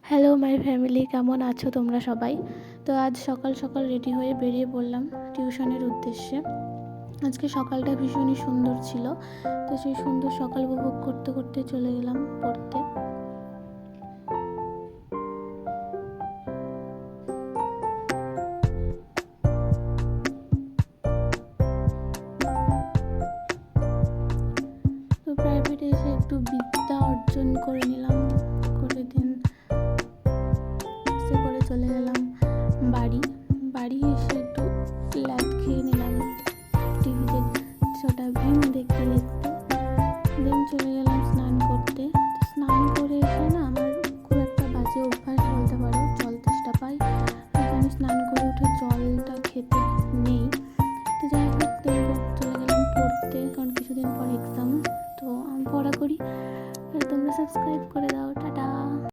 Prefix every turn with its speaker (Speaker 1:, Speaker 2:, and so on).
Speaker 1: Hello my family, কেমন আছো তোমরা সবাই? তো আজ সকাল সকাল রেডি হয়ে বেরিয়ে পড়লাম টিউশনের উদ্দেশ্যে। আজকে সকালটা ভীষণই সুন্দর ছিল, তো সেই সুন্দর সকাল উপভোগ করতে করতে চলে গেলাম পড়তে। তো প্রাইভেটে এসে একটু বিদ্যা অর্জন করে নিলাম, করে দিন করে চলে গেলাম